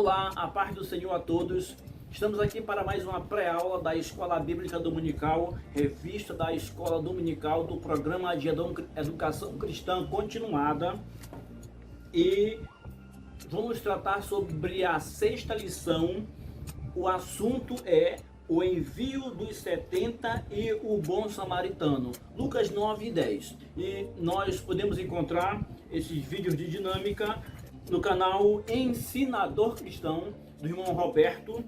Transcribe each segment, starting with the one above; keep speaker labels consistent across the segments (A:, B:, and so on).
A: Olá, a paz do Senhor a todos. Estamos aqui para mais uma pré-aula da Escola Bíblica Dominical, revista da Escola Dominical do Programa de Educação Cristã Continuada. E vamos tratar sobre a sexta lição. O assunto é o envio dos 70 e o bom samaritano. Lucas 9 e 10. E nós podemos encontrar esses vídeos de dinâmica no canal Ensinador Cristão, do irmão Roberto.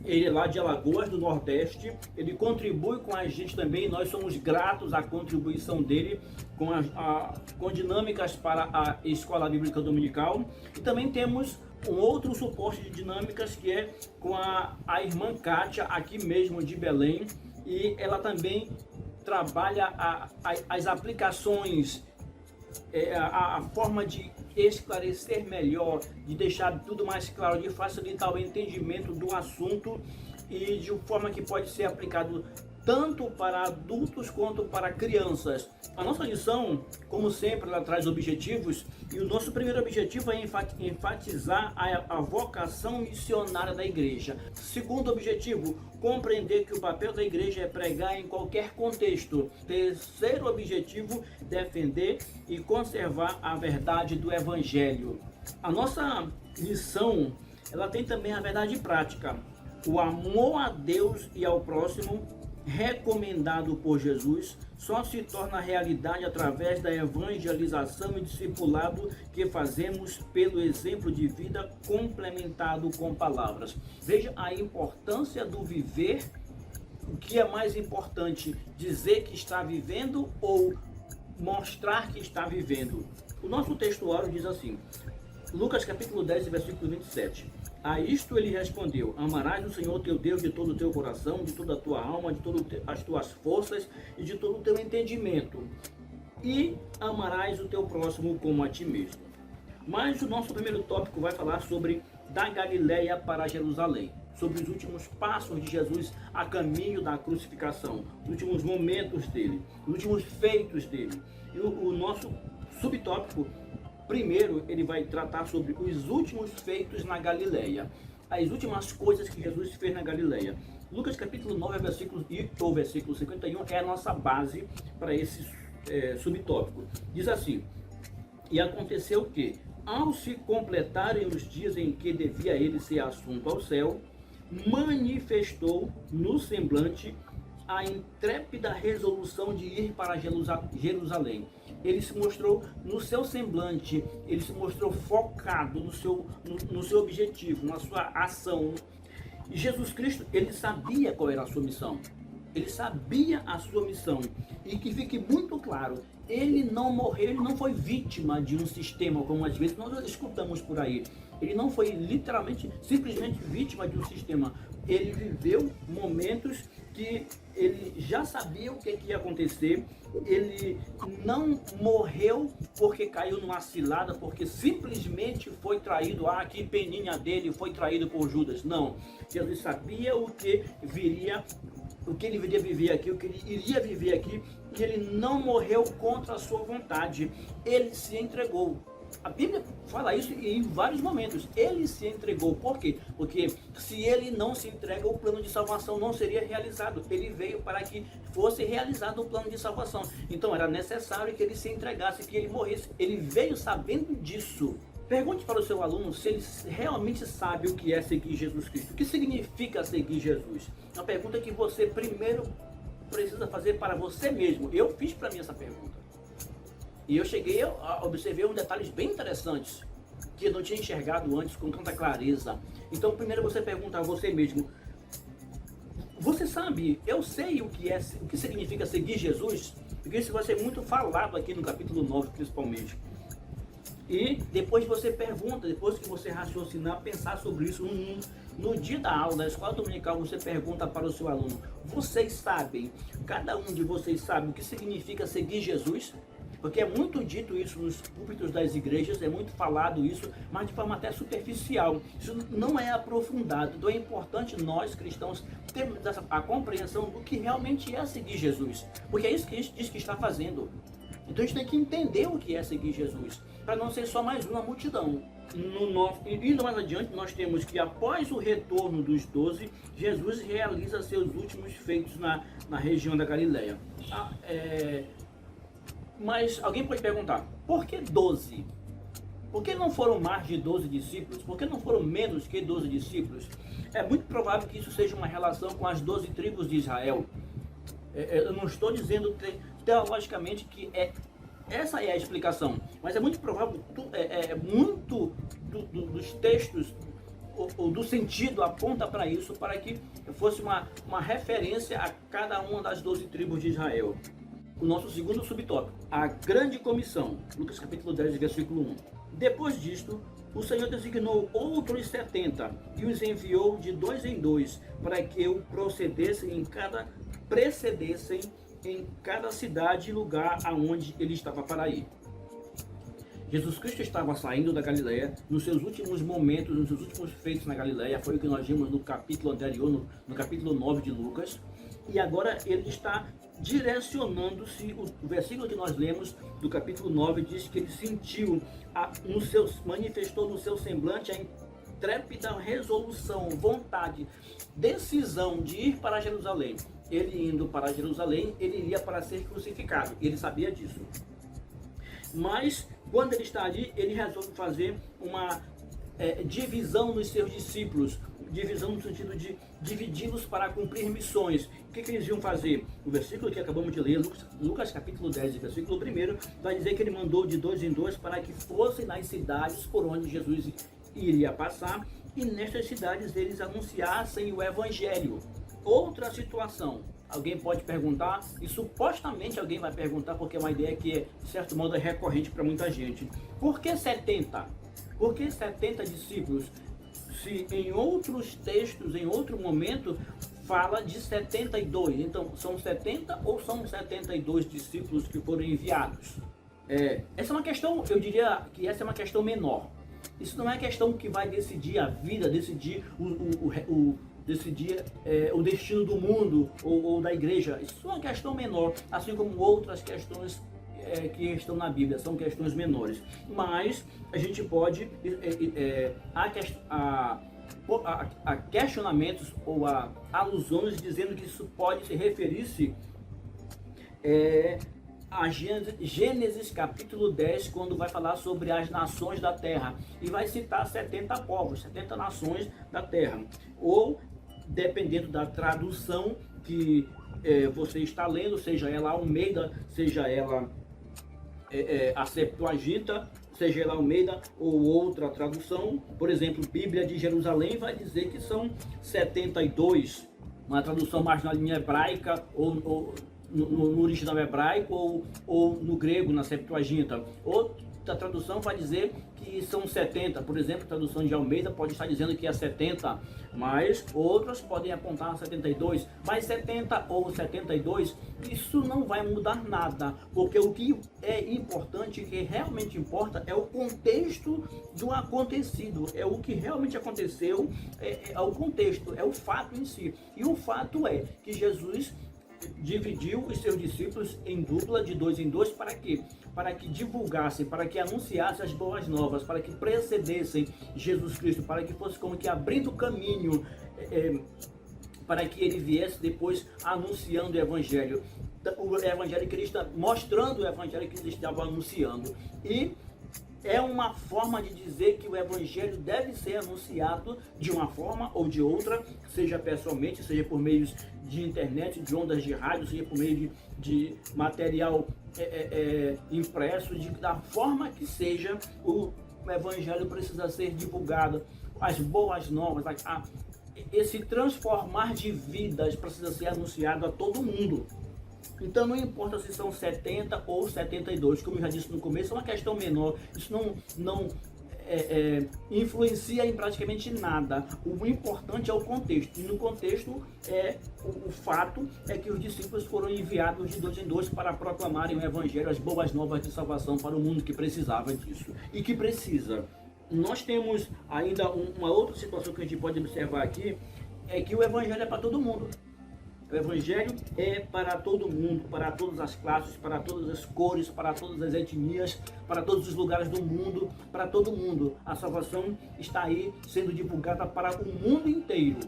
A: Ele é lá de Alagoas, do Nordeste. Ele contribui com a gente também. Nós somos gratos à contribuição dele com dinâmicas para a Escola Bíblica Dominical. E também temos um outro suporte de dinâmicas que é com a irmã Kátia, aqui mesmo de Belém. E ela também trabalha as aplicações, a forma de esclarecer melhor, de deixar tudo mais claro, de facilitar o entendimento do assunto e de forma que pode ser aplicado tanto para adultos quanto para crianças. A nossa lição, como sempre, ela traz objetivos, e o nosso primeiro objetivo é enfatizar a vocação missionária da igreja. Segundo objetivo, compreender que o papel da igreja é pregar em qualquer contexto. Terceiro objetivo, defender e conservar a verdade do evangelho. A nossa lição, ela tem também a verdade prática. O amor a Deus e ao próximo, recomendado por Jesus, só se torna realidade através da evangelização e discipulado que fazemos pelo exemplo de vida complementado com palavras. Veja a importância do viver. O que é mais importante, dizer que está vivendo ou mostrar que está vivendo? O nosso textuário diz assim, Lucas capítulo 10, versículo 27. A isto ele respondeu: amarás o Senhor teu Deus de todo o teu coração, de toda a tua alma, de todas as tuas forças e de todo o teu entendimento, e amarás o teu próximo como a ti mesmo. Mas o nosso primeiro tópico vai falar sobre da Galileia para Jerusalém, sobre os últimos passos de Jesus a caminho da crucificação, os últimos momentos dele, os últimos feitos dele. E o nosso subtópico, primeiro, ele vai tratar sobre os últimos feitos na Galileia, as últimas coisas que Jesus fez na Galileia. Lucas capítulo 9, versículo 51 é a nossa base para esse subtópico. Diz assim: e aconteceu que, ao se completarem os dias em que devia ele ser assunto ao céu, manifestou no semblante a intrépida resolução de ir para Jerusalém. Ele se mostrou no seu semblante, ele se mostrou focado no seu objetivo, na sua ação. E Jesus Cristo, ele sabia qual era a sua missão. Ele sabia a sua missão. E que fique muito claro, ele não morreu, ele não foi vítima de um sistema, como às vezes nós escutamos por aí. Ele não foi literalmente, simplesmente vítima de um sistema. Ele viveu momentos que ele já sabia o que ia acontecer. Ele não morreu porque caiu numa cilada, porque simplesmente foi traído. Que peninha dele, foi traído por Judas. Não. Jesus sabia o que viria, o que ele iria viver aqui, o que ele iria viver aqui, e ele não morreu contra a sua vontade. Ele se entregou. A Bíblia fala isso em vários momentos. Ele se entregou. Por quê? Porque se ele não se entrega, o plano de salvação não seria realizado. Ele veio para que fosse realizado o plano de salvação. Então era necessário que ele se entregasse, que ele morresse. Ele veio sabendo disso. Pergunte para o seu aluno se ele realmente sabe o que é seguir Jesus Cristo. O que significa seguir Jesus? Uma pergunta que você primeiro precisa fazer para você mesmo. Eu fiz para mim essa pergunta. E eu cheguei a observar uns detalhes bem interessantes que eu não tinha enxergado antes com tanta clareza. Então, primeiro você pergunta a você mesmo: você sabe, eu sei o que significa seguir Jesus? Porque isso vai ser muito falado aqui no capítulo 9, principalmente. E depois você pergunta, depois que você raciocinar, pensar sobre isso no dia da aula, da escola dominical, você pergunta para o seu aluno: vocês sabem, cada um de vocês sabe o que significa seguir Jesus? Porque é muito dito isso nos púlpitos das igrejas, é muito falado isso, mas de forma até superficial. Isso não é aprofundado. Então é importante nós, cristãos, termos a compreensão do que realmente é seguir Jesus. Porque é isso que a gente diz que está fazendo. Então a gente tem que entender o que é seguir Jesus, para não ser só mais uma multidão. Indo mais adiante, nós temos que após o retorno dos 12, Jesus realiza seus últimos feitos na região da Galileia. Mas alguém pode perguntar, por que 12? Por que não foram mais de 12 discípulos? Por que não foram menos que 12 discípulos? É muito provável que isso seja uma relação com as 12 tribos de Israel. Eu não estou dizendo teologicamente que essa é a explicação, mas é muito provável, muito dos textos ou do sentido aponta para isso, para que fosse uma referência a cada uma das 12 tribos de Israel. O nosso segundo subtópico, a grande comissão, Lucas capítulo 10, versículo 1. Depois disto, o Senhor designou outros 70 e os enviou de 2 em 2 para que o precedessem em cada cidade e lugar aonde ele estava para ir. Jesus Cristo estava saindo da Galileia nos seus últimos momentos, nos seus últimos feitos na Galileia, foi o que nós vimos no capítulo anterior, no capítulo 9 de Lucas, e agora ele está direcionando-se. O versículo que nós lemos do capítulo 9 diz que ele sentiu, manifestou no seu semblante a intrépida resolução, vontade, decisão de ir para Jerusalém. Ele indo para Jerusalém, ele iria para ser crucificado, ele sabia disso. Mas, quando ele está ali, ele resolve fazer uma divisão nos seus discípulos, divisão no sentido de dividi-los para cumprir missões. O que eles iam fazer? O versículo que acabamos de ler, Lucas capítulo 10, versículo 1, vai dizer que ele mandou de 2 em 2 para que fossem nas cidades por onde Jesus iria passar, e nestas cidades eles anunciassem o Evangelho. Outra situação, alguém pode perguntar, e supostamente alguém vai perguntar, porque é uma ideia que, de certo modo, é recorrente para muita gente. Por que 70? Por que 70 discípulos? Se em outros textos, em outro momento, fala de 72. Então, são 70 ou são 72 discípulos que foram enviados? Essa é uma questão, eu diria que essa é uma questão menor. Isso não é questão que vai decidir a vida, decidir o destino do mundo ou da igreja. Isso é uma questão menor, assim como outras questões que estão na Bíblia, são questões menores. Mas a gente pode, há questionamentos ou há alusões dizendo que isso pode se referir-se a Gênesis capítulo 10, quando vai falar sobre as nações da terra, e vai citar 70 povos, 70 nações da terra. Ou, dependendo da tradução que você está lendo, seja ela Almeida, seja ela a Septuaginta, seja ela Almeida ou outra tradução, por exemplo, Bíblia de Jerusalém vai dizer que são 72, uma tradução mais na linha hebraica ou no original hebraico ou no grego, na Septuaginta. Outra tradução vai dizer que são 70, por exemplo, a tradução de Almeida pode estar dizendo que é 70, mas outras podem apontar a 72, mas 70 ou 72, isso não vai mudar nada, porque o que é importante, o que realmente importa é o contexto do acontecido, é o que realmente aconteceu, é o contexto, é o fato em si. E o fato é que Jesus dividiu os seus discípulos em dupla, de 2 em 2, para quê? Para que divulgassem, para que anunciassem as boas novas, para que precedessem Jesus Cristo, para que fosse como que abrindo caminho, para que ele viesse depois anunciando o Evangelho que ele está mostrando, o Evangelho que ele estava anunciando. E é uma forma de dizer que o Evangelho deve ser anunciado de uma forma ou de outra, seja pessoalmente, seja por meios de internet, de ondas de rádio, seja por meio de material impresso, da forma que seja, o Evangelho precisa ser divulgado, as boas novas, esse transformar de vidas precisa ser anunciado a todo mundo. Então não importa se são 70 ou 72, como eu já disse no começo, é uma questão menor, isso não influencia em praticamente nada. O importante é o contexto, e no contexto o fato é que os discípulos foram enviados de 2 em 2 para proclamarem o Evangelho, as boas novas de salvação para o mundo que precisava disso e que precisa. Nós temos ainda uma outra situação que a gente pode observar aqui, é que o Evangelho é para todo mundo. O Evangelho é para todo mundo, para todas as classes, para todas as cores, para todas as etnias, para todos os lugares do mundo, para todo mundo. A salvação está aí sendo divulgada para o mundo inteiro.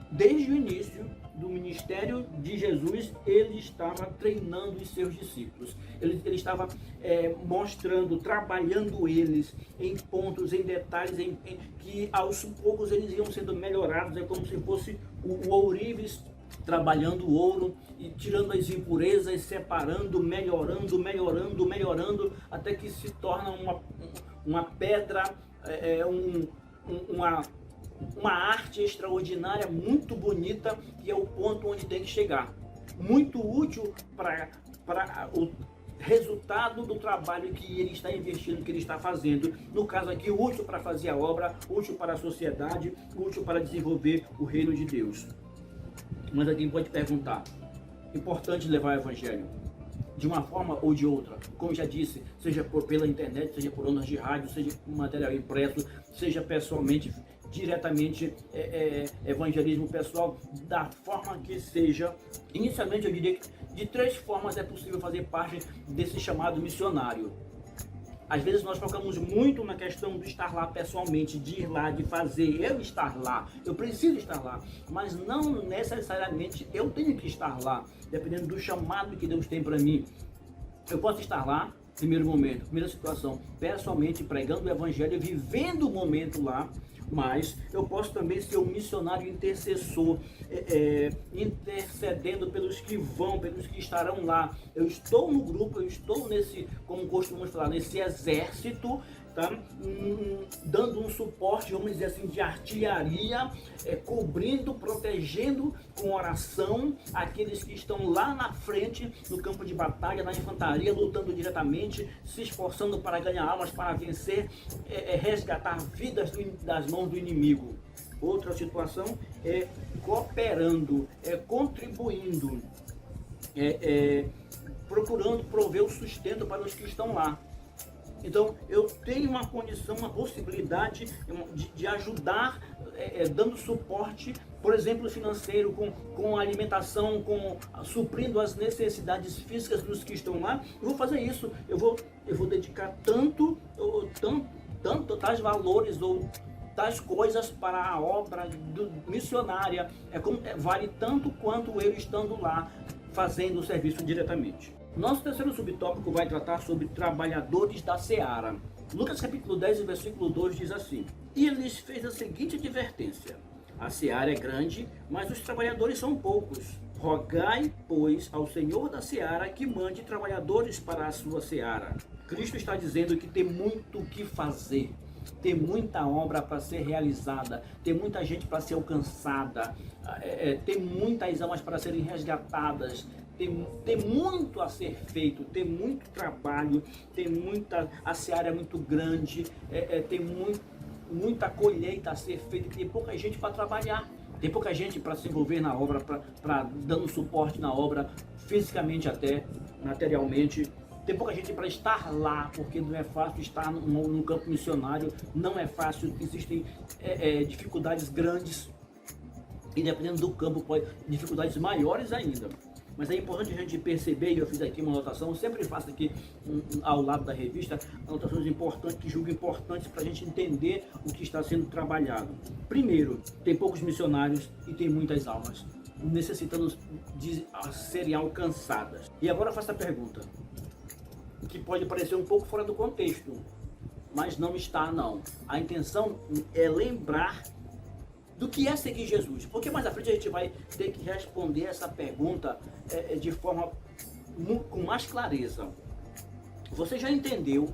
A: Desde o início do ministério de Jesus, ele estava treinando os seus discípulos. Ele estava mostrando, trabalhando eles em pontos, em detalhes, que aos poucos eles iam sendo melhorados. É como se fosse o ourives trabalhando o ouro e tirando as impurezas, separando, melhorando, até que se torna uma pedra, uma arte extraordinária, muito bonita, que é o ponto onde tem que chegar. Muito útil para o resultado do trabalho que ele está investindo, que ele está fazendo. No caso aqui, útil para fazer a obra, útil para a sociedade, útil para desenvolver o reino de Deus. Mas alguém pode perguntar, importante levar o Evangelho de uma forma ou de outra, como já disse, seja pela internet, seja por ondas de rádio, seja por material impresso, seja pessoalmente, diretamente, evangelismo pessoal, da forma que seja. Inicialmente eu diria que de 3 formas é possível fazer parte desse chamado missionário. Às vezes nós focamos muito na questão de estar lá pessoalmente, de ir lá, de fazer, eu estar lá, eu preciso estar lá, mas não necessariamente eu tenho que estar lá, dependendo do chamado que Deus tem para mim. Eu posso estar lá, primeiro momento, primeira situação, pessoalmente pregando o Evangelho, vivendo o momento lá, mas eu posso também ser um missionário intercessor, intercedendo pelos que vão, pelos que estarão lá. Eu estou no grupo, eu estou nesse, como costumamos falar, nesse exército, tá? Dando um suporte, vamos dizer assim, de artilharia, cobrindo, protegendo com oração aqueles que estão lá na frente, no campo de batalha, na infantaria, lutando diretamente, se esforçando para ganhar almas, para vencer, resgatar vidas das mãos do inimigo. Outra situação é cooperando, contribuindo, procurando prover o sustento para os que estão lá. Então, eu tenho uma condição, uma possibilidade de ajudar, dando suporte, por exemplo, financeiro, com alimentação, suprindo as necessidades físicas dos que estão lá. Eu vou fazer isso, eu vou dedicar tanto tais valores ou tais coisas para a obra missionária. Vale tanto quanto eu estando lá, fazendo o serviço diretamente. Nosso terceiro subtópico vai tratar sobre trabalhadores da seara. Lucas capítulo 10, versículo 2 diz assim: E ele lhes fez a seguinte advertência: A seara é grande, mas os trabalhadores são poucos. Rogai, pois, ao Senhor da seara que mande trabalhadores para a sua seara. Cristo está dizendo que tem muito o que fazer. Tem muita obra para ser realizada, tem muita gente para ser alcançada, tem muitas almas para serem resgatadas, tem muito a ser feito, tem muito trabalho, a seara é muito grande, tem muita colheita a ser feita, tem pouca gente para trabalhar, tem pouca gente para se envolver na obra, dando suporte na obra, fisicamente até, materialmente. Tem pouca gente para estar lá, porque não é fácil estar no campo missionário, não é fácil, existem dificuldades grandes, e dependendo do campo, dificuldades maiores ainda. Mas é importante a gente perceber, e eu fiz aqui uma anotação, eu sempre faço aqui ao lado da revista, anotações importantes, que julgo importantes para a gente entender o que está sendo trabalhado. Primeiro, tem poucos missionários e tem muitas almas, necessitando de serem alcançadas. E agora eu faço a pergunta, que pode parecer um pouco fora do contexto, mas não está não. A intenção é lembrar do que é seguir Jesus, porque mais à frente a gente vai ter que responder essa pergunta de forma com mais clareza. Você já entendeu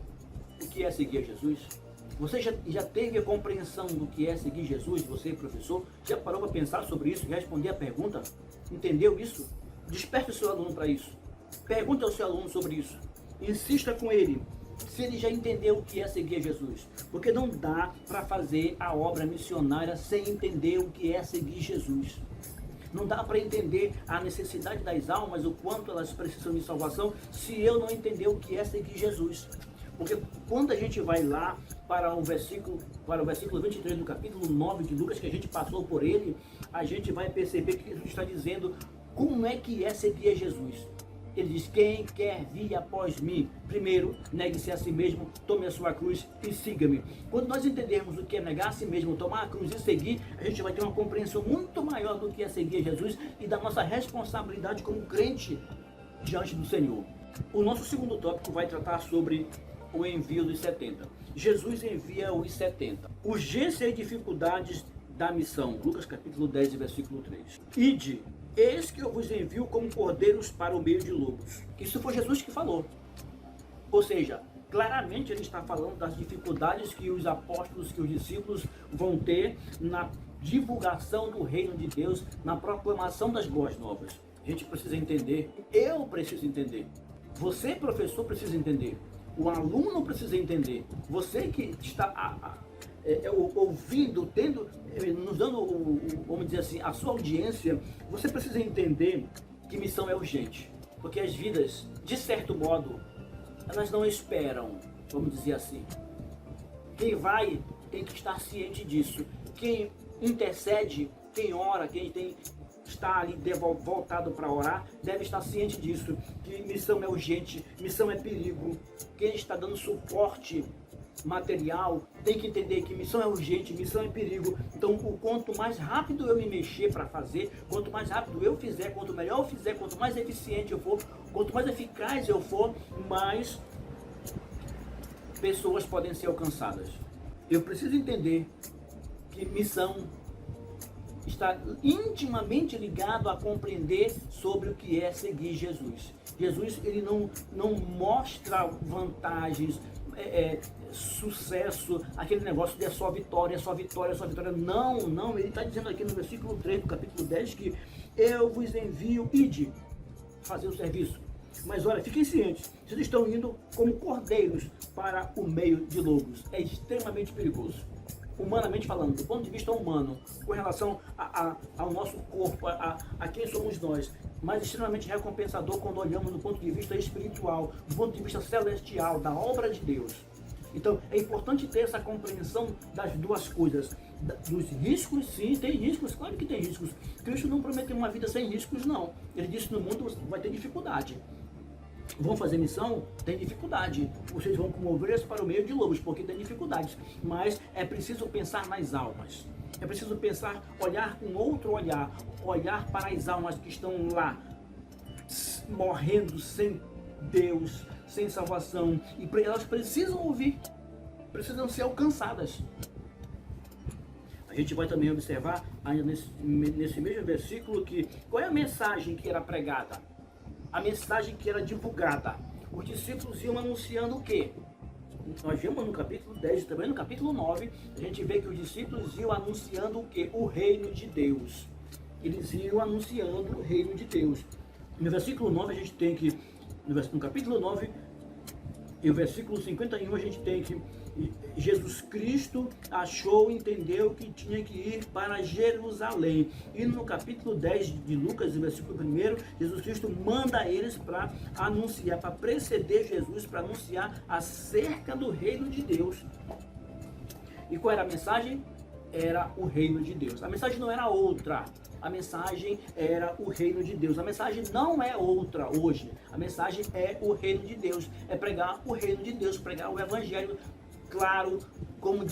A: o que é seguir Jesus? Você já teve a compreensão do que é seguir Jesus? Você, professor, já parou para pensar sobre isso, responder a pergunta? Entendeu isso? Desperte o seu aluno para isso. Pergunte ao seu aluno sobre isso. Insista com ele, se ele já entendeu o que é seguir Jesus. Porque não dá para fazer a obra missionária sem entender o que é seguir Jesus. Não dá para entender a necessidade das almas, o quanto elas precisam de salvação, se eu não entender o que é seguir Jesus. Porque quando a gente vai lá para o versículo 23 do capítulo 9 de Lucas, que a gente passou por ele, a gente vai perceber que Jesus está dizendo Como é que é seguir a Jesus? Ele diz, quem quer vir após mim, primeiro negue-se a si mesmo, tome a sua cruz e siga-me. Quando nós entendermos o que é negar a si mesmo, tomar a cruz e seguir, a gente vai ter uma compreensão muito maior do que é seguir a Jesus e da nossa responsabilidade como crente diante do Senhor. O nosso segundo tópico vai tratar sobre o envio dos 70. Jesus envia os 70. Urgência e dificuldades da missão. Lucas capítulo 10, versículo 3. Ide, eis que eu vos envio como cordeiros para o meio de lobos. Isso foi Jesus que falou. Ou seja, claramente ele está falando das dificuldades que os apóstolos, que os discípulos vão ter na divulgação do reino de Deus, na proclamação das boas novas. A gente precisa entender, eu preciso entender, você, professor, precisa entender, o aluno precisa entender, você que está ouvindo, nos dando, vamos dizer assim, a sua audiência, você precisa entender que missão é urgente, porque as vidas, de certo modo, elas não esperam, vamos dizer assim. Quem vai tem que estar ciente disso. Quem intercede, quem ora, está ali voltado para orar, deve estar ciente disso, que missão é urgente, missão é perigo. Quem está dando suporte material tem que entender que missão é urgente, missão é perigo. Então, o quanto mais rápido eu me mexer para fazer, quanto mais rápido eu fizer, quanto melhor eu fizer, quanto mais eficiente eu for, quanto mais eficaz eu for, mais pessoas podem ser alcançadas. Eu preciso entender que missão está intimamente ligado a compreender sobre o que é seguir Jesus. Jesus, ele não mostra vantagens, sucesso, aquele negócio de é só vitória, é só vitória, é só vitória. Não, ele está dizendo aqui no versículo 3 do capítulo 10 que eu vos envio, ide fazer o serviço. Mas olha, fiquem cientes, vocês estão indo como cordeiros para o meio de lobos. É extremamente perigoso. Humanamente falando, do ponto de vista humano, com relação ao nosso corpo, a quem somos nós, mas extremamente recompensador quando olhamos do ponto de vista espiritual, do ponto de vista celestial, da obra de Deus. Então, é importante ter essa compreensão das duas coisas. Dos riscos, sim, tem riscos, claro que tem riscos. Cristo não prometeu uma vida sem riscos, não. Ele disse que no mundo vai ter dificuldade. Vão fazer missão? Tem dificuldade. Vocês vão como ovelhas para o meio de lobos, porque tem dificuldades. Mas é preciso pensar nas almas. É preciso pensar, olhar com outro olhar. Olhar para as almas que estão lá, morrendo sem Deus, sem salvação. E elas precisam ouvir, precisam ser alcançadas. A gente vai também observar, ainda nesse mesmo versículo, que qual é a mensagem que era pregada? A mensagem que era divulgada. Os discípulos iam anunciando o quê? Nós vimos no capítulo 10 e também no capítulo 9, a gente vê que os discípulos iam anunciando o quê? O reino de Deus. Eles iam anunciando o reino de Deus. No versículo 9 a gente tem que, no capítulo 9 e o versículo 51 a gente tem que Jesus Cristo achou, entendeu que tinha que ir para Jerusalém. E no capítulo 10 de Lucas, versículo 1, Jesus Cristo manda eles para anunciar, para preceder Jesus, para anunciar acerca do reino de Deus. E qual era a mensagem? Era o reino de Deus. A mensagem não era outra. A mensagem era o reino de Deus. A mensagem não é outra hoje. A mensagem é o reino de Deus. É pregar o reino de Deus, pregar o evangelho. Claro, como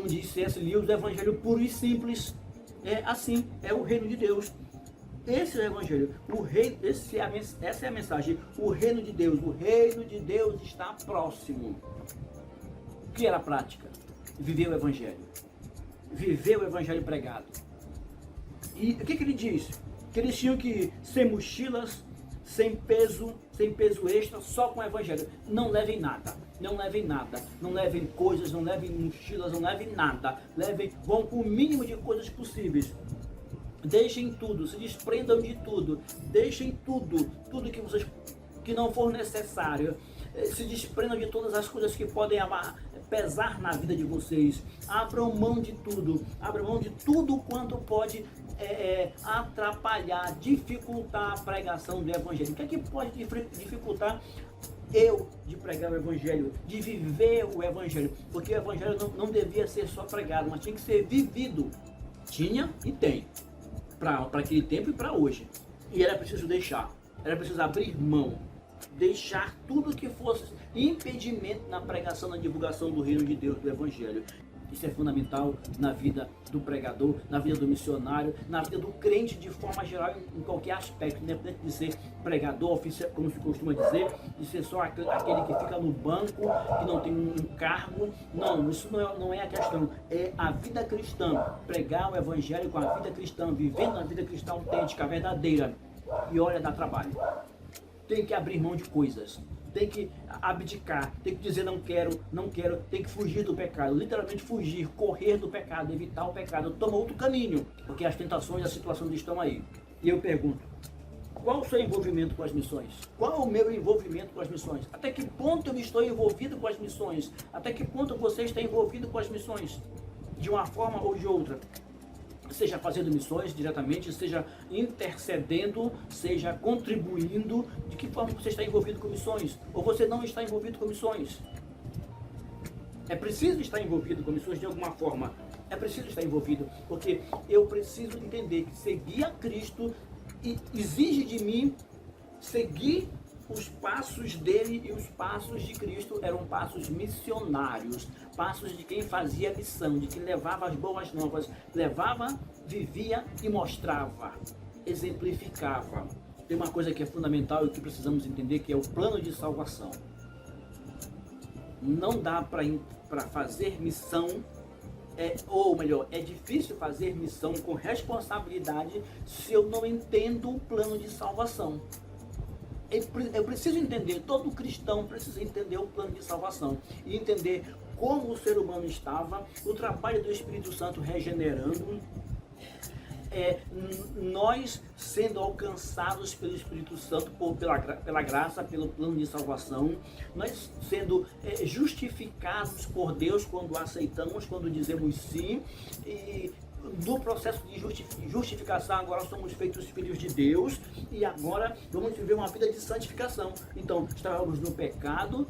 A: disse C.S. Lewis, o evangelho puro e simples. É assim, é o reino de Deus. Esse é o evangelho. Essa é a mensagem. O reino de Deus está próximo. O que era a prática? Viver o evangelho. Viver o evangelho pregado. E o que ele diz? Que eles tinham que ir sem mochilas, sem peso extra, só com o evangelho. Não levem nada. Não levem nada, não levem coisas, não levem mochilas, não levem nada. Vão com o mínimo de coisas possíveis. Deixem tudo, se desprendam de tudo. Deixem tudo que não for necessário. Se desprendam de todas as coisas que podem pesar na vida de vocês. Abram mão de tudo quanto pode atrapalhar, dificultar a pregação do evangelho. O que é que pode dificultar de pregar o evangelho, de viver o evangelho? Porque o evangelho não devia ser só pregado, mas tinha que ser vivido. Tinha e tem, para aquele tempo e para hoje. E era preciso deixar, era preciso abrir mão, deixar tudo que fosse impedimento na pregação, na divulgação do reino de Deus, do Evangelho. Isso é fundamental na vida do pregador, na vida do missionário, na vida do crente de forma geral, em qualquer aspecto, independente de ser pregador, oficial, como se costuma dizer, de ser só aquele que fica no banco, que não tem um cargo. Não, isso não é a questão. É a vida cristã, pregar o Evangelho com a vida cristã, vivendo a vida cristã autêntica, verdadeira. E olha, dá trabalho. Tem que abrir mão de coisas. Tem que abdicar, tem que dizer não quero, tem que fugir do pecado, literalmente fugir, correr do pecado, evitar o pecado, tomar outro caminho, porque as tentações e as situações estão aí. E eu pergunto, qual o seu envolvimento com as missões? Qual é o meu envolvimento com as missões? Até que ponto eu estou envolvido com as missões? Até que ponto você está envolvido com as missões? De uma forma ou de outra? Seja fazendo missões diretamente, seja intercedendo, seja contribuindo. De que forma você está envolvido com missões? Ou você não está envolvido com missões? É preciso estar envolvido com missões de alguma forma. É preciso estar envolvido, porque eu preciso entender que seguir a Cristo exige de mim seguir os passos dele, e os passos de Cristo eram passos missionários, passos de quem fazia missão, de quem levava as boas novas, levava, vivia e mostrava, exemplificava. Tem uma coisa que é fundamental e que precisamos entender, que é o plano de salvação. Não dá para fazer missão, ou melhor, é difícil fazer missão com responsabilidade se eu não entendo o plano de salvação. Eu preciso entender, todo cristão precisa entender o plano de salvação e entender como o ser humano estava, o trabalho do Espírito Santo regenerando, nós sendo alcançados pelo Espírito Santo, pela graça, pelo plano de salvação, nós sendo justificados por Deus quando aceitamos, quando dizemos sim, e do processo de justificação agora somos feitos filhos de Deus e agora vamos viver uma vida de santificação. Então estávamos no pecado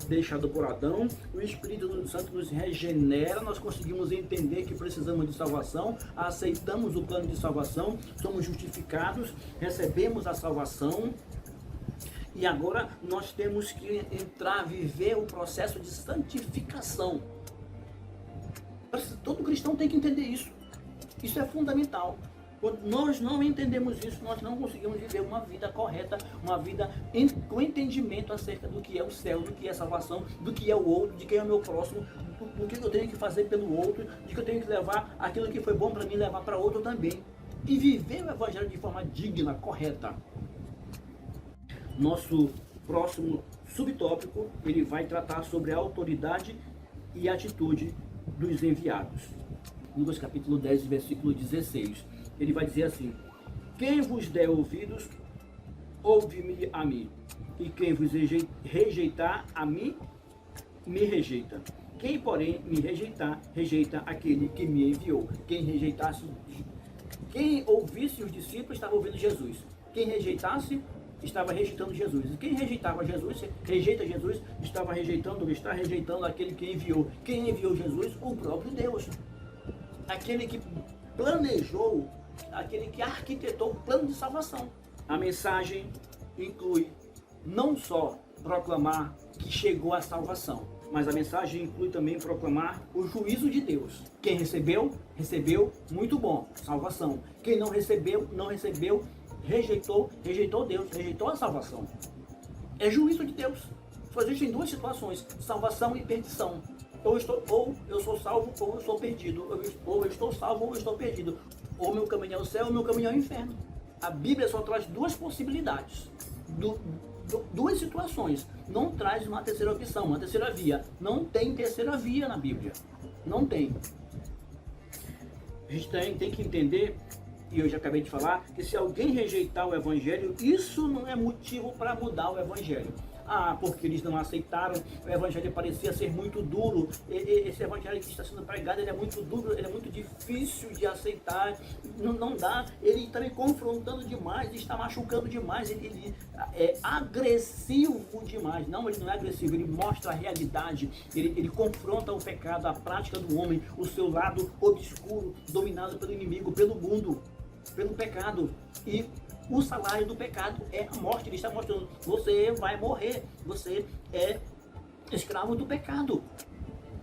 A: deixado por Adão, o Espírito Santo nos regenera, nós conseguimos entender que precisamos de salvação, aceitamos o plano de salvação, somos justificados, recebemos a salvação. E agora nós temos que entrar, viver o processo de santificação. Todo cristão tem que entender isso. Isso é fundamental. Quando nós não entendemos isso, nós não conseguimos viver uma vida correta, uma vida com entendimento acerca do que é o céu, do que é salvação, do que é o outro, de quem é o meu próximo, do que eu tenho que fazer pelo outro, de que eu tenho que levar aquilo que foi bom para mim, levar para outro também. E viver o Evangelho de forma digna, correta. Nosso próximo subtópico, ele vai tratar sobre a autoridade e atitude dos enviados. Lucas capítulo 10, versículo 16. Ele vai dizer assim: quem vos der ouvidos, ouve-me a mim, e quem vos rejeitar a mim, me rejeita. Quem, porém, me rejeitar, rejeita aquele que me enviou. Quem ouvisse os discípulos estava ouvindo Jesus. Quem rejeitasse, estava rejeitando Jesus. E quem rejeitava Jesus, rejeita Jesus, está rejeitando aquele que enviou. Quem enviou Jesus? O próprio Deus. Aquele que planejou, aquele que arquitetou o plano de salvação. A mensagem inclui não só proclamar que chegou a salvação, mas a mensagem inclui também proclamar o juízo de Deus. Quem recebeu, recebeu, muito bom, salvação. Quem não recebeu, rejeitou Deus, rejeitou a salvação. É juízo de Deus. Só existem duas situações: salvação e perdição. Ou eu sou salvo, ou eu sou perdido. Ou eu estou salvo, ou eu estou perdido. Ou meu caminho é o céu, ou meu caminho é o inferno. A Bíblia só traz duas possibilidades, duas situações. Não traz uma terceira opção, uma terceira via. Não tem terceira via na Bíblia. Não tem. A gente tem que entender, e eu já acabei de falar, que se alguém rejeitar o Evangelho, isso não é motivo para mudar o Evangelho. Porque eles não aceitaram, o Evangelho parecia ser muito duro, esse Evangelho que está sendo pregado, ele é muito duro, ele é muito difícil de aceitar, não dá, ele está me confrontando demais, ele está machucando demais, ele é agressivo demais. Não, ele não é agressivo, ele mostra a realidade, ele confronta o pecado, a prática do homem, o seu lado obscuro, dominado pelo inimigo, pelo mundo. pelo pecado. E o salário do pecado é a morte. Ele está mostrando, você vai morrer, você é escravo do pecado.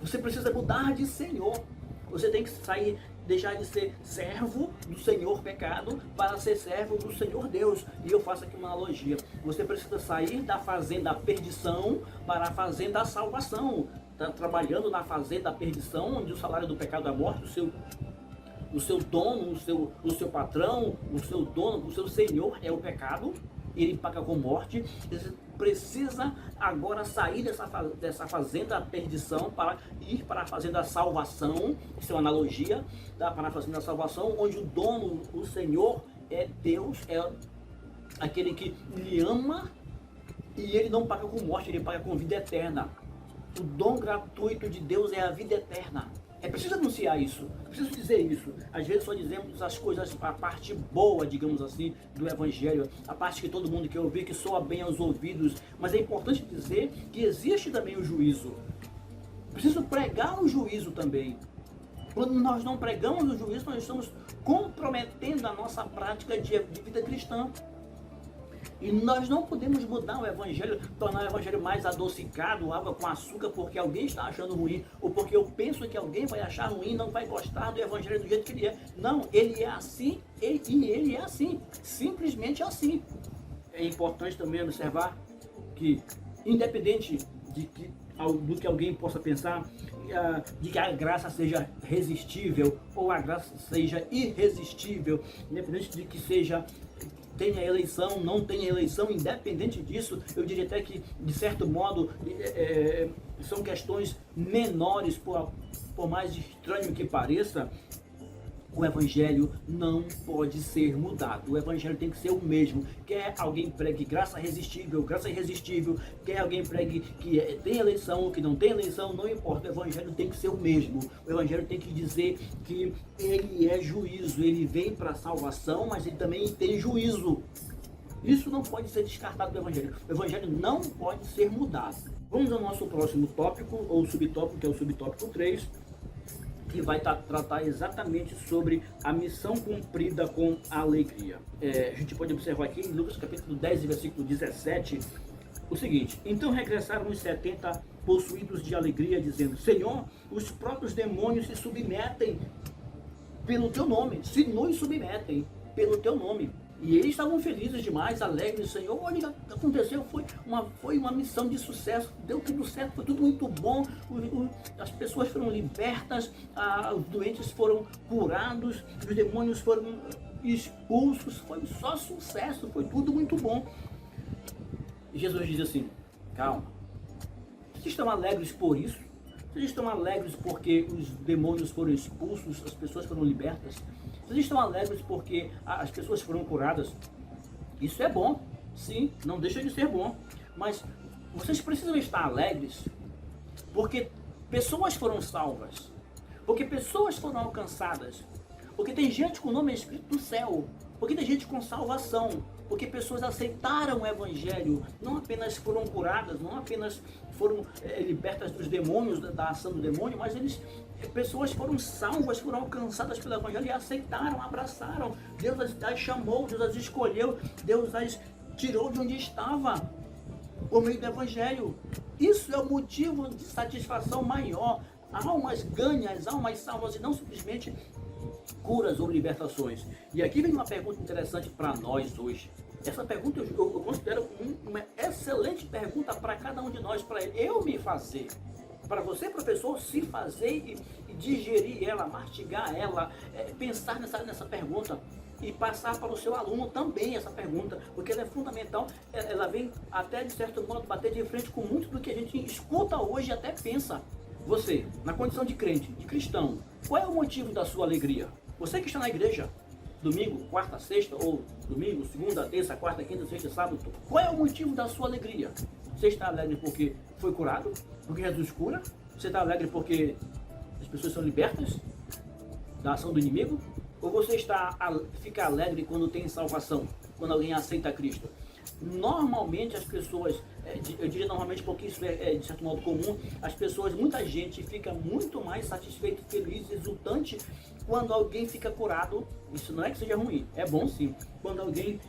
A: Você precisa mudar de Senhor. Você tem que sair, deixar de ser servo do Senhor pecado para ser servo do Senhor Deus. E eu faço aqui uma analogia. Você precisa sair da fazenda perdição para a fazenda salvação. Está trabalhando na fazenda perdição, onde o salário do pecado é a morte, o seu dono, o seu patrão, o seu dono, o seu senhor é o pecado, ele paga com morte. Você precisa agora sair dessa fazenda perdição para ir para a fazenda salvação. Isso é uma analogia, tá? Para a fazenda salvação, onde o dono, o Senhor é Deus, é aquele que lhe ama e ele não paga com morte, ele paga com vida eterna. O dom gratuito de Deus é a vida eterna. É preciso anunciar isso, é preciso dizer isso. Às vezes só dizemos as coisas, a parte boa, digamos assim, do Evangelho, a parte que todo mundo quer ouvir, que soa bem aos ouvidos, mas é importante dizer que existe também o juízo. Preciso pregar o juízo também. Quando nós não pregamos o juízo, nós estamos comprometendo a nossa prática de vida cristã. E nós não podemos mudar o Evangelho, tornar o Evangelho mais adocicado, água com açúcar, porque alguém está achando ruim, ou porque eu penso que alguém vai achar ruim, não vai gostar do Evangelho do jeito que ele é. Não, ele é assim e ele é assim, simplesmente assim. É importante também observar que, independente do que alguém possa pensar, de que a graça seja resistível ou a graça seja irresistível, independente de que tenha eleição, não tenha eleição, independente disso, eu diria até que, de certo modo, são questões menores, por mais estranho que pareça. O Evangelho não pode ser mudado. O Evangelho tem que ser o mesmo. Quer alguém pregue graça irresistível, quer alguém pregue que tem eleição ou que não tem eleição, não importa. O Evangelho tem que ser o mesmo. O Evangelho tem que dizer que ele é juízo. Ele vem para a salvação, mas ele também tem juízo. Isso não pode ser descartado do Evangelho. O Evangelho não pode ser mudado. Vamos ao nosso próximo tópico, ou subtópico, que é o subtópico 3, que vai tratar exatamente sobre a missão cumprida com alegria. A gente pode observar aqui em Lucas capítulo 10, versículo 17, o seguinte: então regressaram os 70 possuídos de alegria, dizendo: Senhor, os próprios demônios se submetem pelo teu nome, se nos submetem pelo teu nome. E eles estavam felizes demais, alegres. Senhor, olha o que aconteceu, foi uma missão de sucesso, deu tudo certo, foi tudo muito bom, as pessoas foram libertas, os doentes foram curados, os demônios foram expulsos, foi só sucesso, foi tudo muito bom. E Jesus diz assim: calma, vocês estão alegres por isso? Vocês estão alegres porque os demônios foram expulsos, as pessoas foram libertas? Vocês estão alegres porque as pessoas foram curadas? Isso é bom, sim, não deixa de ser bom. Mas vocês precisam estar alegres porque pessoas foram salvas, porque pessoas foram alcançadas, porque tem gente com o nome escrito no céu, porque tem gente com salvação, porque pessoas aceitaram o Evangelho, não apenas foram curadas, não apenas foram libertas dos demônios, da ação do demônio, mas pessoas foram salvas, foram alcançadas pelo Evangelho e aceitaram, abraçaram. Deus as chamou, Deus as escolheu, Deus as tirou de onde estava, por meio do Evangelho. Isso é o motivo de satisfação maior. Almas ganhas, almas salvas, e não simplesmente curas ou libertações. E aqui vem uma pergunta interessante para nós hoje. Essa pergunta eu considero uma excelente pergunta para cada um de nós, para eu me fazer, para você, professor, se fazer e digerir ela, mastigar ela, pensar nessa pergunta e passar para o seu aluno também essa pergunta, porque ela é fundamental. Ela vem até, de certo modo, bater de frente com muito do que a gente escuta hoje e até pensa. Você, na condição de crente, de cristão, qual é o motivo da sua alegria? Você que está na igreja, domingo, quarta, sexta, ou domingo, segunda, terça, quarta, quinta, sexta, sábado, qual é o motivo da sua alegria? Você está alegre porque foi curado? Porque Jesus cura? Você está alegre porque as pessoas são libertas da ação do inimigo? Ou você fica alegre quando tem salvação, quando alguém aceita Cristo? Normalmente as pessoas eu diria normalmente porque isso é de certo modo comum, muita gente fica muito mais satisfeito, feliz, exultante quando alguém fica curado. Isso não é que seja ruim, é bom sim. Quando alguém,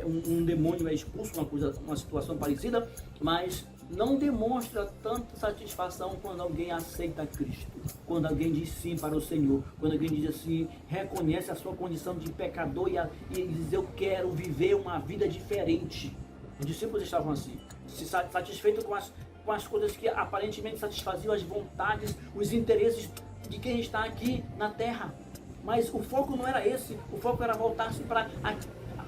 A: um demônio é expulso, uma situação parecida, mas não demonstra tanta satisfação quando alguém aceita Cristo, quando alguém diz sim para o Senhor, quando alguém diz assim, reconhece a sua condição de pecador e diz, eu quero viver uma vida diferente. Os discípulos estavam assim, satisfeitos com as coisas que aparentemente satisfaziam as vontades, os interesses de quem está aqui na terra. Mas o foco não era esse, o foco era voltar-se para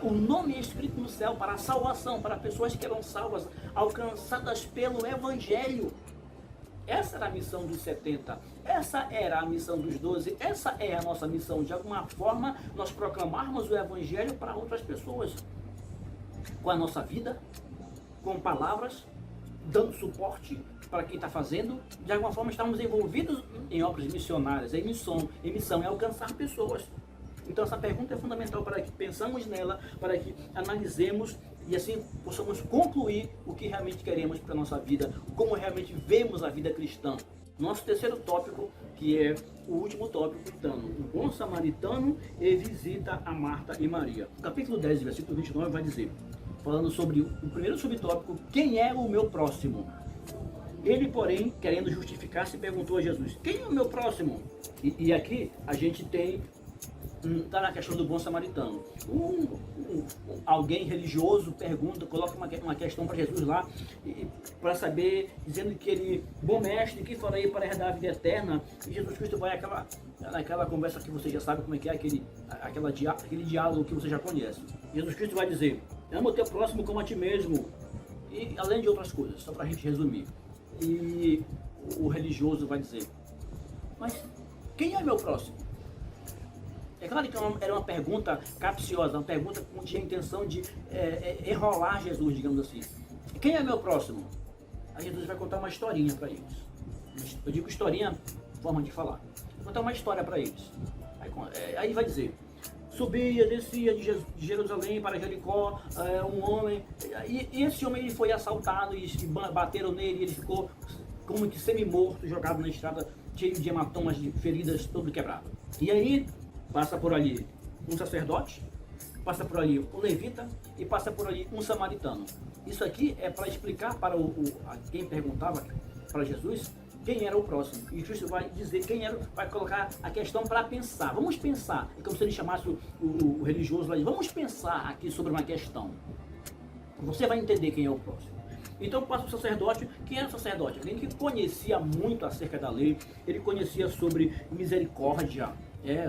A: o nome escrito no céu, para a salvação, para pessoas que eram salvas, alcançadas pelo Evangelho. Essa era a missão dos 70, essa era a missão dos 12, essa é a nossa missão. De alguma forma, nós proclamarmos o Evangelho para outras pessoas, com a nossa vida, com palavras, dando suporte para quem está fazendo. De alguma forma, estamos envolvidos em obras missionárias, em missão, é alcançar pessoas. Então essa pergunta é fundamental para que pensamos nela, para que analisemos e assim possamos concluir o que realmente queremos para a nossa vida, como realmente vemos a vida cristã. Nosso terceiro tópico, que é o último tópico, então, o bom samaritano e visita a Marta e Maria. O capítulo 10, versículo 29 vai dizer, falando sobre o primeiro subtópico, quem é o meu próximo? Ele, porém, querendo justificar-se, perguntou a Jesus, quem é o meu próximo? E aqui a gente tem está na questão do bom samaritano. Alguém religioso pergunta, coloca uma questão para Jesus lá, para saber, dizendo que ele, bom mestre, que farei para herdar a vida eterna? E Jesus Cristo vai naquela conversa que você já sabe como é que é, aquele diálogo que você já conhece. Jesus Cristo vai dizer, ama o teu próximo como a ti mesmo, e além de outras coisas, só para a gente resumir. E o religioso vai dizer, mas quem é meu próximo? É claro que era uma pergunta capciosa, uma pergunta que tinha a intenção de enrolar Jesus, digamos assim. Quem é meu próximo? Aí Jesus vai contar uma historinha para eles. Eu digo historinha, forma de falar. Vou contar uma história para eles. Aí vai dizer, subia, descia de Jerusalém para Jericó, um homem, e esse homem ele foi assaltado e bateram nele, e ele ficou como que semi-morto, jogado na estrada, cheio de hematomas, de feridas, todo quebrado. E aí passa por ali um sacerdote, passa por ali um levita e passa por ali um samaritano. Isso aqui é para explicar para quem perguntava para Jesus quem era o próximo. E Cristo vai dizer quem era, vai colocar a questão para pensar. Vamos pensar, é como se ele chamasse o religioso lá, vamos pensar aqui sobre uma questão. Você vai entender quem é o próximo. Então passa o sacerdote. Quem era o sacerdote? Alguém que conhecia muito acerca da lei, ele conhecia sobre misericórdia.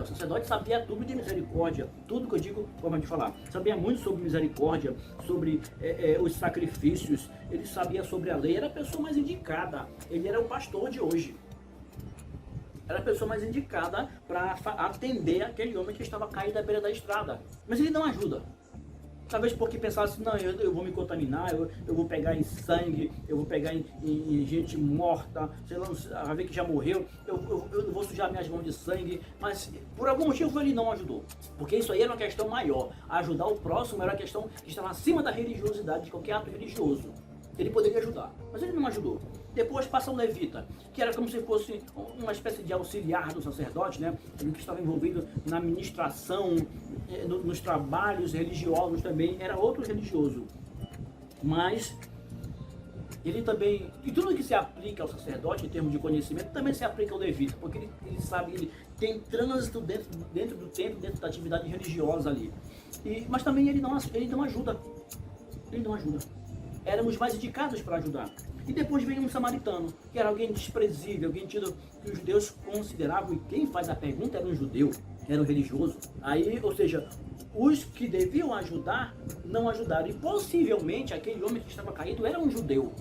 A: O sacerdote sabia tudo de misericórdia, tudo que eu digo, forma de falar. Sabia muito sobre misericórdia, sobre os sacrifícios, ele sabia sobre a lei, era a pessoa mais indicada, ele era o pastor de hoje. Era a pessoa mais indicada para atender aquele homem que estava caído à beira da estrada. Mas ele não ajuda. Talvez porque pensasse, não, eu vou me contaminar, eu vou pegar em sangue, eu vou pegar em gente morta, sei lá, a ver que já morreu, eu não vou sujar minhas mãos de sangue, mas por algum motivo ele não ajudou. Porque isso aí era uma questão maior. Ajudar o próximo era uma questão que estava acima da religiosidade, de qualquer ato religioso. Ele poderia ajudar, mas ele não ajudou. Depois passa o levita, que era como se fosse uma espécie de auxiliar do sacerdote, né? Ele que estava envolvido na administração, nos trabalhos religiosos também, era outro religioso. Mas ele também, e tudo que se aplica ao sacerdote em termos de conhecimento, também se aplica ao levita, porque ele sabe, ele tem trânsito dentro do templo, dentro da atividade religiosa ali. Mas também ele não ajuda. Ele não ajuda. Éramos mais indicados para ajudar. E depois vem um samaritano, que era alguém desprezível, alguém tido que os judeus consideravam, e quem faz a pergunta era um judeu, era um religioso. Aí, ou seja, os que deviam ajudar, não ajudaram. E possivelmente aquele homem que estava caído era um judeu.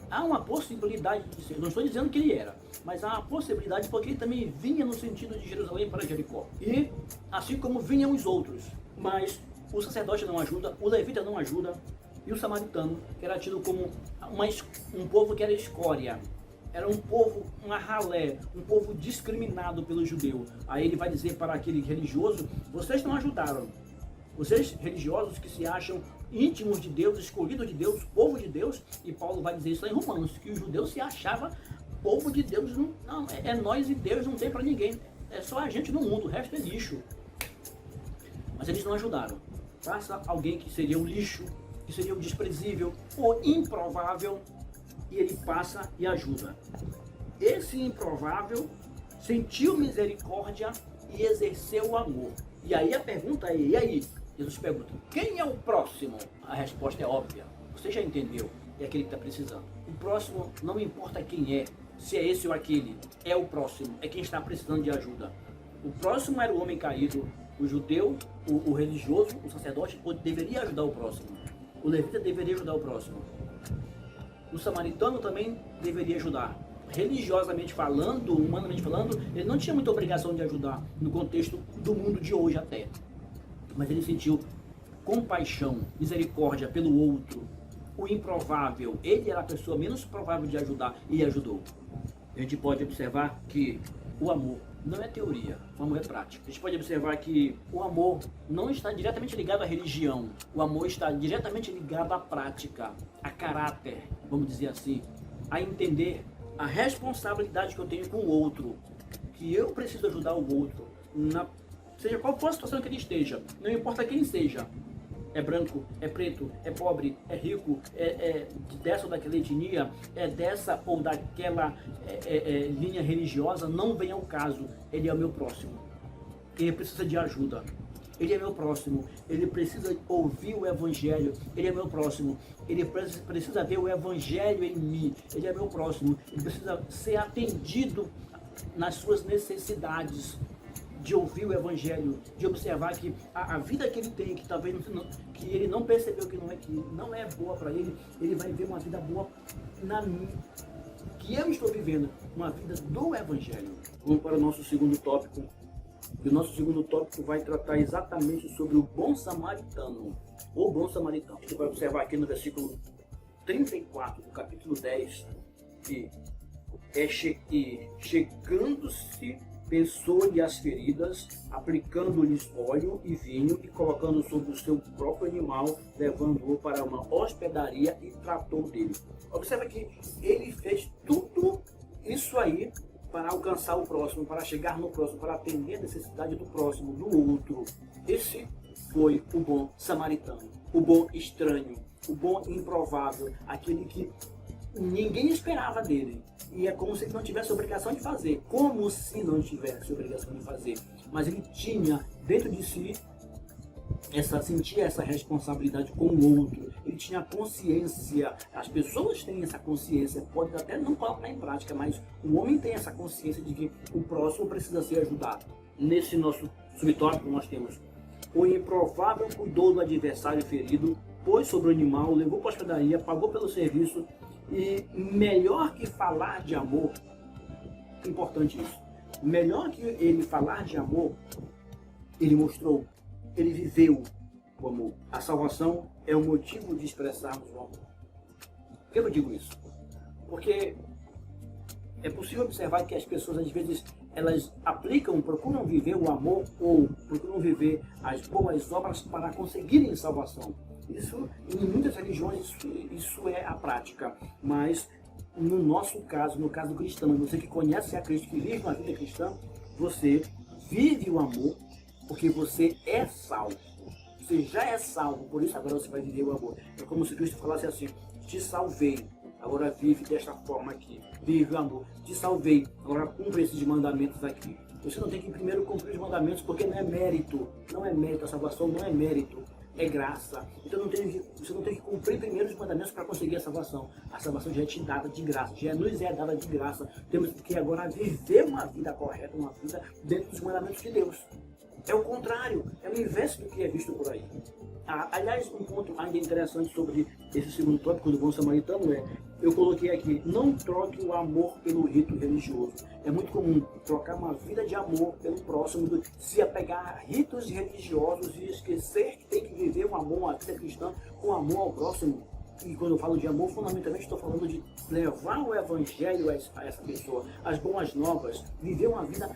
A: Há uma possibilidade de ser, não estou dizendo que ele era, mas há uma possibilidade porque ele também vinha no sentido de Jerusalém para Jericó. E assim como vinham os outros, mas o sacerdote não ajuda, o levita não ajuda, e o samaritano, que era tido como um povo que era escória, era um povo, uma ralé, um povo discriminado pelo judeu. Aí ele vai dizer para aquele religioso, vocês não ajudaram. Vocês religiosos que se acham íntimos de Deus, escolhidos de Deus, povo de Deus, e Paulo vai dizer isso lá em Romanos, que o judeu se achava povo de Deus, não, é nós e Deus, não tem para ninguém, é só a gente no mundo, o resto é lixo. Mas eles não ajudaram. Passa alguém que seria o lixo, que seria o desprezível, o improvável, e ele passa e ajuda. Esse improvável sentiu misericórdia e exerceu o amor. E aí a pergunta é, e aí? Jesus pergunta, quem é o próximo? A resposta é óbvia. Você já entendeu? É aquele que está precisando. O próximo não importa quem é, se é esse ou aquele, é o próximo, é quem está precisando de ajuda. O próximo era o homem caído, o judeu, o religioso, o sacerdote deveria ajudar o próximo. O levita deveria ajudar o próximo. O samaritano também deveria ajudar. Religiosamente falando, humanamente falando, ele não tinha muita obrigação de ajudar no contexto do mundo de hoje até. Mas ele sentiu compaixão, misericórdia pelo outro, o improvável. Ele era a pessoa menos provável de ajudar e ajudou. A gente pode observar que o amor não é teoria, o amor é prática. A gente pode observar que o amor não está diretamente ligado à religião. O amor está diretamente ligado à prática, a caráter, vamos dizer assim, a entender a responsabilidade que eu tenho com o outro, que eu preciso ajudar o outro, seja qual for a situação que ele esteja, não importa quem seja, é branco, é preto, é pobre, é rico, é dessa ou daquela etnia, é dessa ou daquela linha religiosa, não vem ao caso, ele é o meu próximo, ele precisa de ajuda. Ele é meu próximo, ele precisa ouvir o Evangelho, ele é meu próximo, ele precisa ver o Evangelho em mim, ele é meu próximo, ele precisa ser atendido nas suas necessidades, de ouvir o Evangelho, de observar que a vida que ele tem, que talvez que ele não percebeu que não é boa para ele, ele vai ver uma vida boa na minha, que eu estou vivendo, uma vida do Evangelho. Vamos para o nosso segundo tópico. E o nosso segundo tópico vai tratar exatamente sobre o bom samaritano. O bom samaritano. A gente vai observar aqui no versículo 34 do capítulo 10, que chegando-se, pensou-lhe as feridas, aplicando-lhes óleo e vinho e colocando sobre o seu próprio animal, levando-o para uma hospedaria e tratou dele. Observa que ele fez tudo isso aí para alcançar o próximo, para chegar no próximo, para atender a necessidade do próximo, do outro. Esse foi o bom samaritano, o bom estranho, o bom improvável, aquele que ninguém esperava dele. E é como se ele não tivesse obrigação de fazer, como se não tivesse obrigação de fazer. Mas ele tinha dentro de si sentia essa responsabilidade com o outro, ele tinha consciência, as pessoas têm essa consciência, pode até não colocar em prática, mas o homem tem essa consciência de que o próximo precisa ser ajudado. Nesse nosso subtópico nós temos: o improvável cuidou do adversário ferido, pôs sobre o animal, levou para a hospedaria, pagou pelo serviço, e melhor que falar de amor, importante isso, melhor que ele falar de amor, ele mostrou, ele viveu o amor. A salvação é o motivo de expressarmos o amor. Por que eu digo isso? Porque é possível observar que as pessoas, às vezes, elas procuram viver o amor ou procuram viver as boas obras para conseguirem salvação. Isso, em muitas religiões, isso é a prática. Mas, no nosso caso, no caso cristão, você que conhece a Cristo, que vive uma vida cristã, você vive o amor, porque você é salvo. Você já é salvo, por isso agora você vai viver o amor. É como se Cristo falasse assim: te salvei, agora vive desta forma aqui. Vive o amor. Te salvei, agora cumpre esses mandamentos aqui. Você não tem que primeiro cumprir os mandamentos, porque não é mérito. Não é mérito, a salvação não é mérito, é graça. Então você não tem que cumprir primeiro os mandamentos para conseguir a salvação. A salvação já é te dada de graça, nos é dada de graça. Temos que agora viver uma vida correta, uma vida dentro dos mandamentos de Deus. É o contrário, é o inverso do que é visto por aí. Aliás, um ponto ainda interessante sobre esse segundo tópico do bom samaritano eu coloquei aqui: não troque o amor pelo rito religioso. É muito comum trocar uma vida de amor pelo próximo, se apegar a ritos religiosos e esquecer que tem que viver um amor, uma vida cristã com amor ao próximo. E quando eu falo de amor, fundamentalmente estou falando de levar o Evangelho a essa pessoa, as boas novas, viver uma vida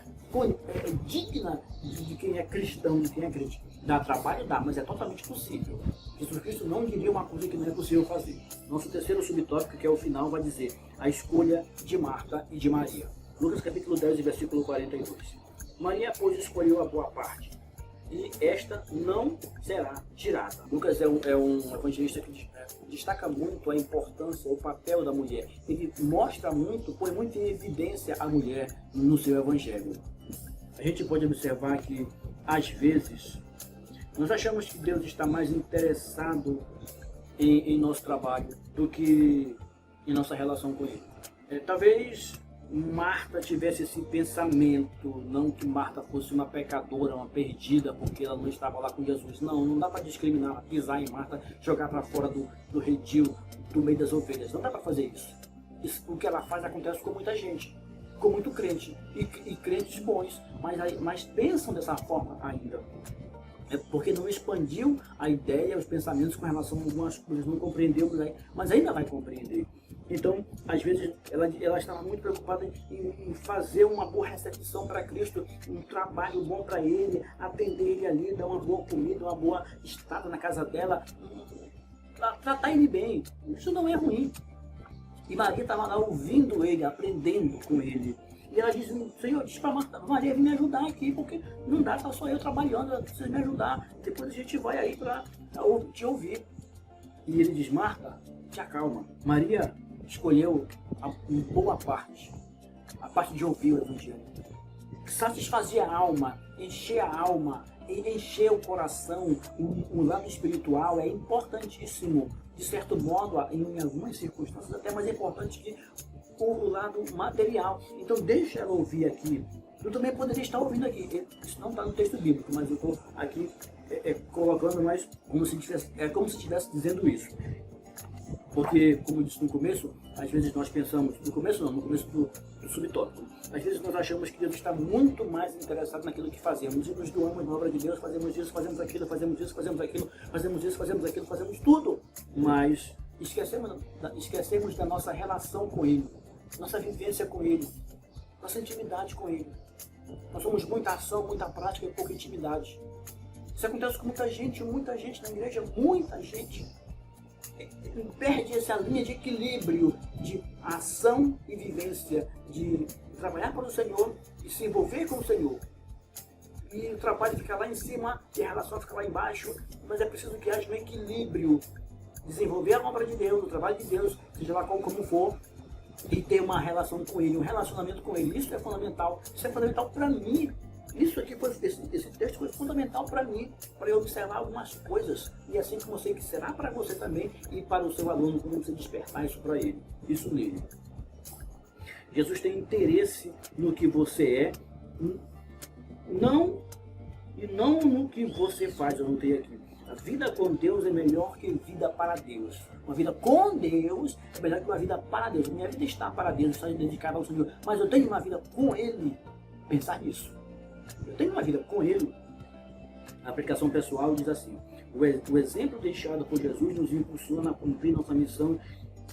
A: digna de quem é cristão, de quem é crente. Dá trabalho? Dá, mas é totalmente possível. Jesus Cristo não diria uma coisa que não é possível fazer. Nosso terceiro subtópico, que é o final, vai dizer a escolha de Marta e de Maria. Lucas capítulo 10, versículo 42. Maria, pois, escolheu a boa parte, e esta não será tirada. Lucas é um evangelista que destaca muito a importância, o papel da mulher. Ele mostra muito, põe muito em evidência a mulher no seu evangelho. A gente pode observar que, às vezes, nós achamos que Deus está mais interessado em nosso trabalho do que em nossa relação com Ele. Talvez Marta tivesse esse pensamento, não que Marta fosse uma pecadora, uma perdida, porque ela não estava lá com Jesus. Não dá para discriminar, pisar em Marta, jogar para fora do redil, do meio das ovelhas. Não dá para fazer isso. O que ela faz acontece com muita gente, com muito crente, e crentes bons, mas pensam dessa forma ainda. É porque não expandiu a ideia, os pensamentos com relação a algumas coisas, não compreendeu, mas ainda vai compreender. Então, às vezes, ela estava muito preocupada em fazer uma boa recepção para Cristo, um trabalho bom para Ele, atender Ele ali, dar uma boa comida, uma boa estada na casa dela, tratar Ele bem. Isso não é ruim. E Maria estava lá ouvindo Ele, aprendendo com Ele. E ela disse: Senhor, diz para Maria vir me ajudar aqui, porque não dá, tá só eu trabalhando, ela precisa me ajudar. Depois a gente vai aí para te ouvir. E ele diz: Marta, te acalma. Maria escolheu a boa parte, a parte de ouvir o Evangelho. Satisfazer a alma, encher o coração, o lado espiritual é importantíssimo. De certo modo, em algumas circunstâncias, até mais importante que o lado material. Então deixa ela ouvir aqui. Eu também poderia estar ouvindo aqui. Isso não está no texto bíblico, mas eu estou aqui colocando mais como se estivesse dizendo isso. Porque, como eu disse no começo, às vezes nós pensamos, no começo do subtópico, às vezes nós achamos que Deus está muito mais interessado naquilo que fazemos, e nos doamos na obra de Deus, fazemos isso, fazemos aquilo, fazemos isso, fazemos aquilo, fazemos isso, fazemos aquilo, fazemos tudo, mas esquecemos da nossa relação com Ele, nossa vivência com Ele, nossa intimidade com Ele. Nós somos muita ação, muita prática e pouca intimidade. Isso acontece com muita gente na igreja, muita gente perde essa linha de equilíbrio de ação e vivência, de trabalhar para o Senhor e se envolver com o Senhor. E o trabalho fica lá em cima e a relação fica lá embaixo, mas é preciso que haja um equilíbrio, desenvolver a obra de Deus, o trabalho de Deus, seja lá como for, e ter uma relação com Ele, um relacionamento com Ele. Isso é fundamental para mim. Isso aqui esse texto foi fundamental para mim, para eu observar algumas coisas, e assim como eu sei que será para você também e para o seu aluno, quando você despertar isso para ele, isso nele. Jesus tem interesse no que você é, não no que você faz. Eu notei aqui. A vida com Deus é melhor que vida para Deus. Uma vida com Deus é melhor que uma vida para Deus. Minha vida está para Deus, está dedicada ao Senhor, mas eu tenho uma vida com Ele. Pensar nisso. Eu tenho uma vida com Ele. A aplicação pessoal diz assim: o exemplo deixado por Jesus nos impulsiona a cumprir nossa missão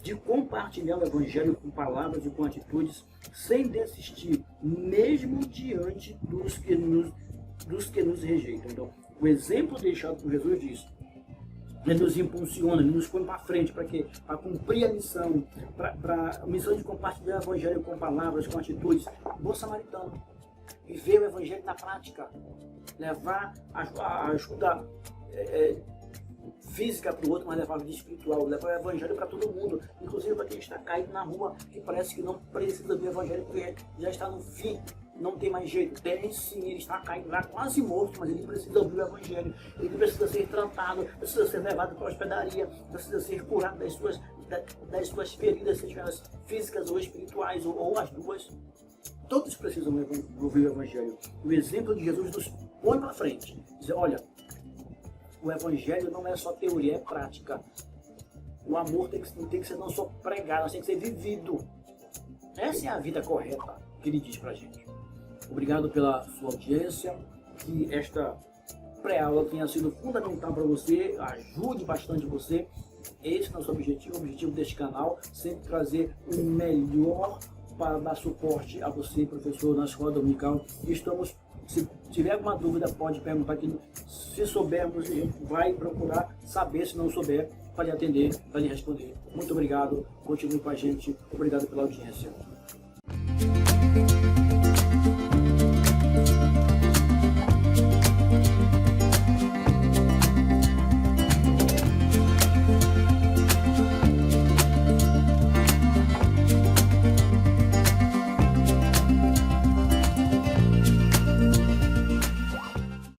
A: de compartilhar o Evangelho com palavras e com atitudes, sem desistir, mesmo diante dos que nos rejeitam. Então, o exemplo deixado por Jesus diz: Ele nos impulsiona, Ele nos põe para frente. Para quê? Para cumprir a missão, para a missão de compartilhar o Evangelho com palavras, com atitudes. Bom samaritano. Viver o Evangelho na prática, levar a ajuda física para o outro, mas levar a vida espiritual, levar o Evangelho para todo mundo, inclusive para quem está caído na rua, que parece que não precisa do Evangelho, porque já está no fim, não tem mais jeito. Tem sim, ele está caído lá, quase morto, mas ele precisa ouvir o Evangelho, ele precisa ser tratado, precisa ser levado para a hospedaria, precisa ser curado das suas feridas, sejam elas físicas ou espirituais, ou as duas. Todos precisam ouvir o Evangelho. O exemplo de Jesus nos põe para frente. Dizer: olha, o Evangelho não é só teoria, é prática. O amor tem que ser não só pregado, mas tem que ser vivido. Essa é a vida correta que ele diz para a gente. Obrigado pela sua audiência. Que esta pré-aula tenha sido fundamental para você, ajude bastante você. Esse é o nosso objetivo, o objetivo deste canal, sempre trazer o melhor para dar suporte a você, professor, na escola dominical. Se tiver alguma dúvida, pode perguntar aqui. Se soubermos, a gente vai procurar saber, se não souber, para lhe atender, para lhe responder. Muito obrigado, continue com a gente, obrigado pela audiência.